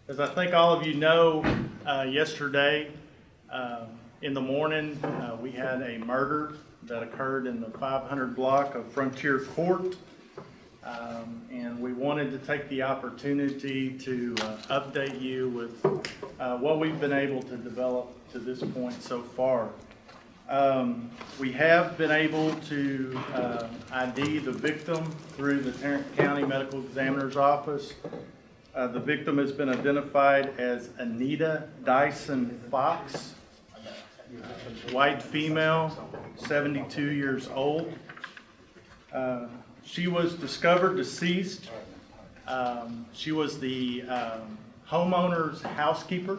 As I think all of you know, yesterday in the morning, we had a murder that occurred in the 500 block of Frontier Court. And we wanted to take the opportunity to update you with what we've been able to develop to this point so far. We have been able to ID the victim through the Tarrant County Medical Examiner's Office. The victim has been identified as Anita Dyson Fox, white female, 72 years old. She was discovered deceased. She was the homeowner's housekeeper.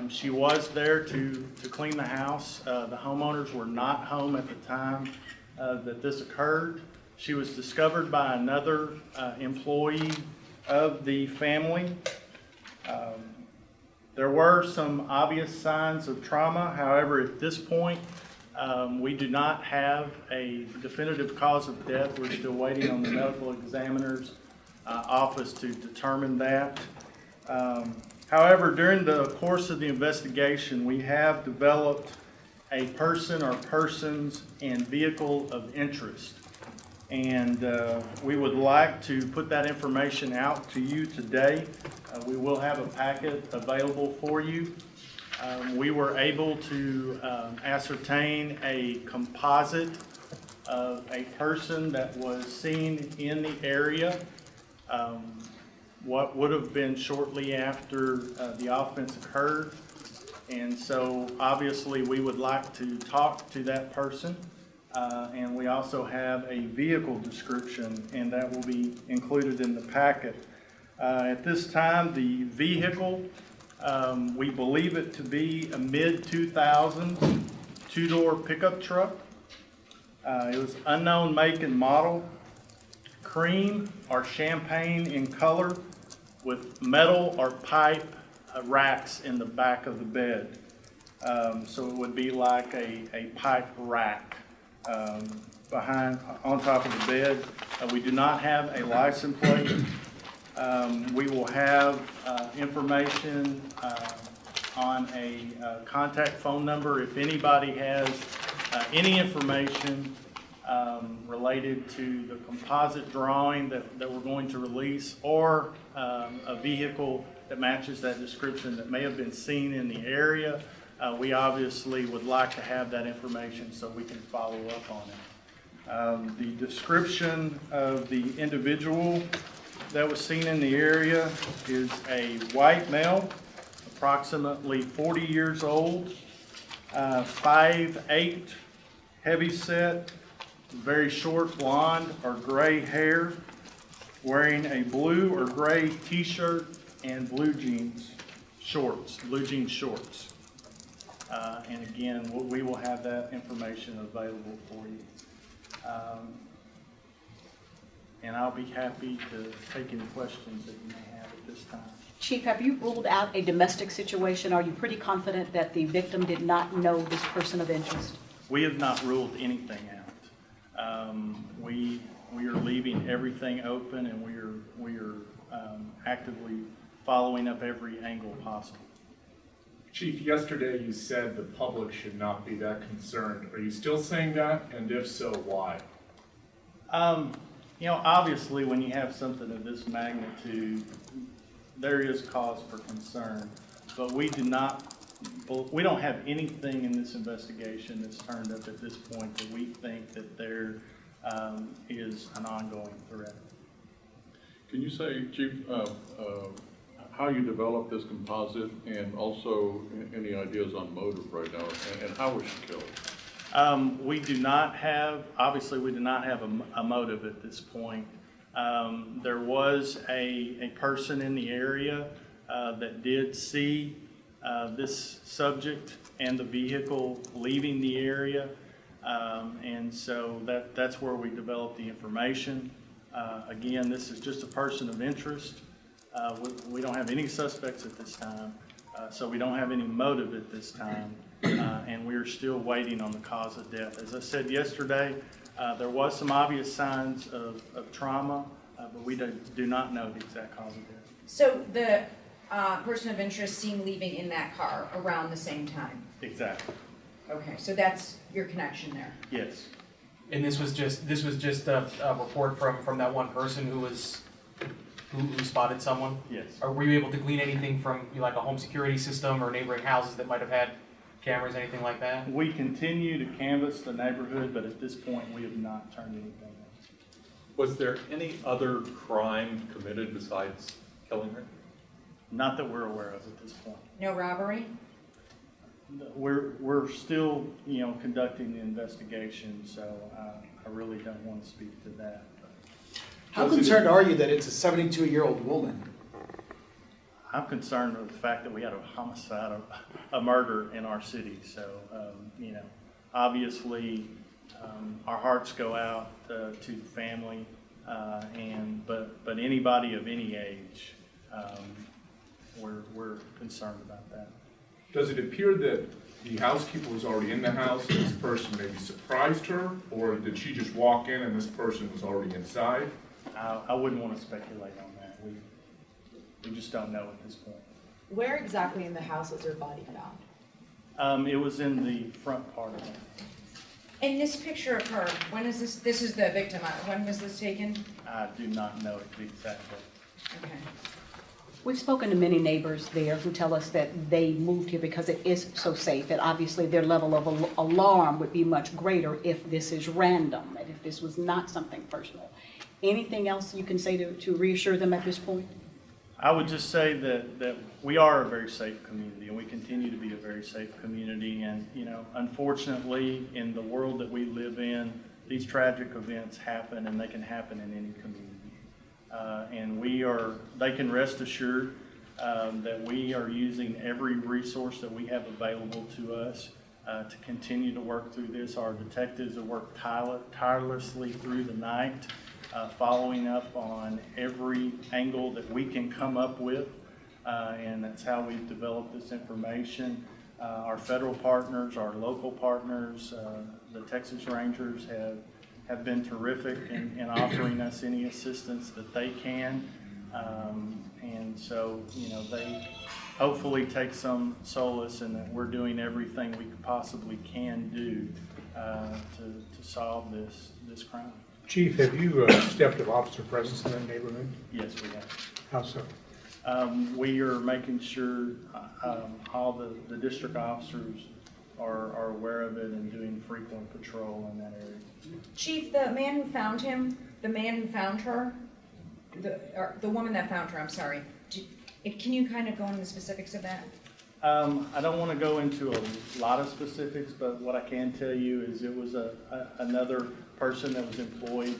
She was there to clean the house. The homeowners were not home at the time that this occurred. She was discovered by another employee of the family. There were some obvious signs of trauma. However, at this point, we do not have a definitive cause of death. We're still waiting on the medical examiner's office to determine that. However, during the course of the investigation, we have developed a person or persons and vehicle of interest. And we would like to put that information out to you today. We will have a packet available for you. We were able to ascertain a composite of a person that was seen in the area. What would have been shortly after the offense occurred. And so obviously we would like to talk to that person. And we also have a vehicle description, and that will be included in the packet. At this time, the vehicle, we believe it to be a mid-2000s two-door pickup truck. It was unknown make and model, cream or champagne in color, with metal or pipe racks in the back of the bed. So it would be like a pipe rack on top of the bed. We do not have a license plate. We will have information on a contact phone number if anybody has any information related to the composite drawing that we're going to release, or a vehicle that matches that description that may have been seen in the area. We obviously would like to have that information so we can follow up on it. The description of the individual that was seen in the area is a white male, approximately 40 years old, 5'8", heavy set, very short blonde or gray hair, wearing a blue or gray t-shirt and blue jeans shorts. And again, we will have that information available for you. And I'll be happy to take any questions that you may have at this time. Chief, have you ruled out a domestic situation? Are you pretty confident that the victim did not know this person of interest? We have not ruled anything out. We are leaving everything open, and we are actively following up every angle possible. Chief, yesterday you said the public should not be that concerned. Are you still saying that? And if so, why? You know, obviously when you have something of this magnitude, there is cause for concern, but we don't have anything in this investigation that's turned up at this point that we think that there is an ongoing threat. Can you say, Chief, how you developed this composite, and also any ideas on motive right now, and how was she killed? We do not have a motive at this point. There was a person in the area that did see this subject and the vehicle leaving the area, and so that's where we developed the information. Again, this is just a person of interest. We don't have any suspects at this time, so we don't have any motive at this time, and we're still waiting on the cause of death. As I said yesterday, there was some obvious signs of trauma, but we do not know the exact cause of death. So the person of interest seen leaving in that car around the same time? Exactly, Okay, so that's your connection there. yes. And this was just a report from that one person who spotted someone? Yes. Or were you able to glean anything from like a home security system or neighboring houses that might have had cameras, anything like that? We continue to canvass the neighborhood, but at this point, we have not turned anything in. Was there any other crime committed besides killing her? Not that we're aware of at this point. No robbery? We're still, conducting the investigation, so I really don't want to speak to that. How concerned are you that it's a 72-year-old woman? I'm concerned with the fact that we had a homicide, a murder in our city. So, obviously, our hearts go out to the family, but anybody of any age, we're concerned about that. Does it appear that the housekeeper was already in the house and this person maybe surprised her? Or did she just walk in and this person was already inside? I wouldn't want to speculate on that. We just don't know at this point. Where exactly in the house was her body found? It was in the front part of it. And this picture of her, when is this? This is the victim. When was this taken? I do not know it exactly. Okay. We've spoken to many neighbors there who tell us that they moved here because it is so safe, and obviously their level of alarm would be much greater if this is random, and if this was not something personal. Anything else you can say to reassure them at this point? I would just say that we are a very safe community, and we continue to be a very safe community. And, unfortunately, in the world that we live in, these tragic events happen, and they can happen in any community. And they can rest assured that we are using every resource that we have available to us to continue to work through this. Our detectives have worked tirelessly through the night, following up on every angle that we can come up with, and that's how we've developed this information. Our federal partners, our local partners, the Texas Rangers have been terrific in offering us any assistance that they can. And so, they hopefully take some solace in that we're doing everything we possibly can do to solve this crime. Chief, have you stepped of officer presence in that neighborhood? Yes, we have. How so? We are making sure all the district officers are aware of it and doing frequent patrol in that area. Chief, the man who found him, the man who found her, the woman that found her, I'm sorry. Can you kind of go into the specifics of that? I don't want to go into a lot of specifics, but what I can tell you is it was another person that was employed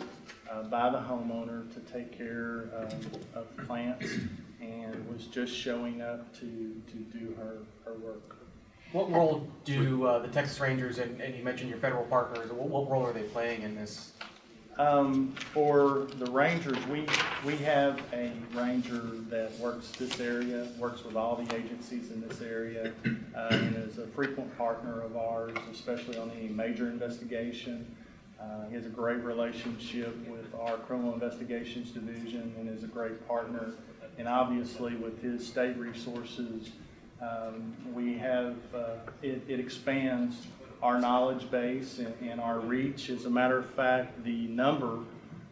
by the homeowner to take care of plants and was just showing up to do her work. What role do the Texas Rangers and you mentioned your federal partners, what role are they playing in this? For the Rangers, we have a ranger that works this area, works with all the agencies in this area, and is a frequent partner of ours, especially on any major investigation. He has a great relationship with our criminal investigations division and is a great partner. And obviously with his state resources, we have, it expands our knowledge base and our reach. As a matter of fact, the number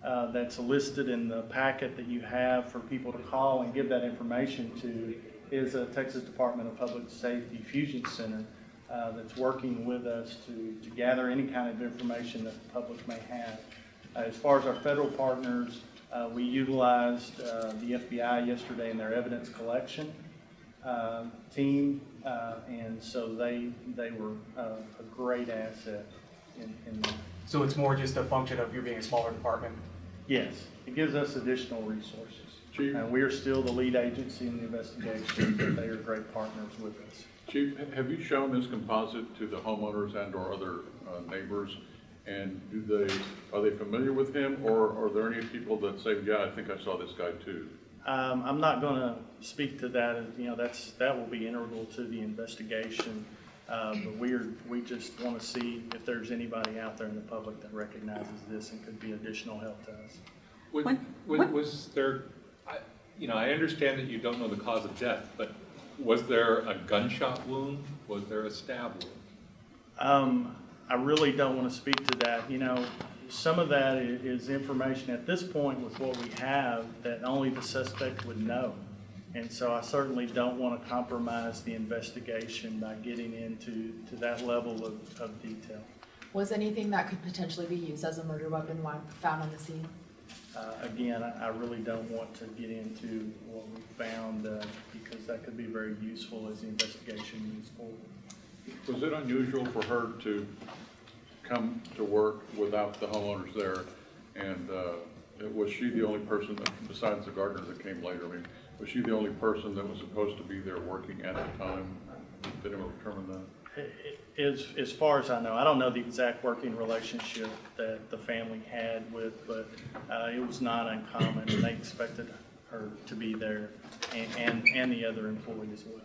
that's listed in the packet that you have for people to call and give that information to is a Texas Department of Public Safety Fusion Center that's working with us to gather any kind of information that the public may have. As far as our federal partners, we utilized the FBI yesterday in their evidence collection team, and so they were a great asset in that. So it's more just a function of you being a smaller department? Yes, it gives us additional resources. Chief? And we are still the lead agency in the investigation, but they are great partners with us. Chief, have you shown this composite to the homeowners and or other neighbors? And are they familiar with him, or are there any people that say, yeah, I think I saw this guy too? I'm not going to speak to that. That will be integral to the investigation. But we just want to see if there's anybody out there in the public that recognizes this and could be additional help to us. Was there, you know, I understand that you don't know the cause of death, but was there a gunshot wound? Was there a stab wound? I really don't want to speak to that. You know, some of that is information at this point with what we have that only the suspect would know. And so I certainly don't want to compromise the investigation by getting into that level of detail. Was anything that could potentially be used as a murder weapon found on the scene? Again, I really don't want to get into what we found because that could be very useful as the investigation moves forward. Was it unusual for her to come to work without the homeowners there? And was she the only person that, besides the gardener that came later, I mean, was she the only person that was supposed to be there working at the time? Did anyone determine that? As far as I know, I don't know the exact working relationship that the family had with, but it was not uncommon, and they expected her to be there, and the other employee as well.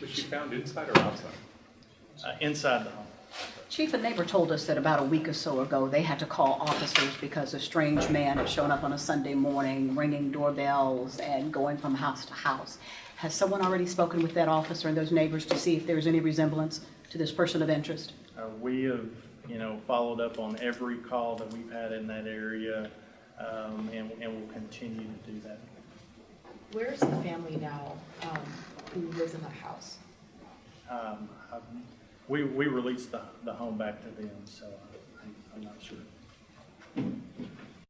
Was she found inside or outside? Inside the home. Chief, a neighbor told us that about a week or so ago, they had to call officers because a strange man had shown up on a Sunday morning, ringing doorbells and going from house to house. Has someone already spoken with that officer and those neighbors to see if there's any resemblance to this person of interest? We have, followed up on every call that we've had in that area, and we'll continue to do that. Where's the family now who lives in that house? We released the home back to them, so I'm not sure.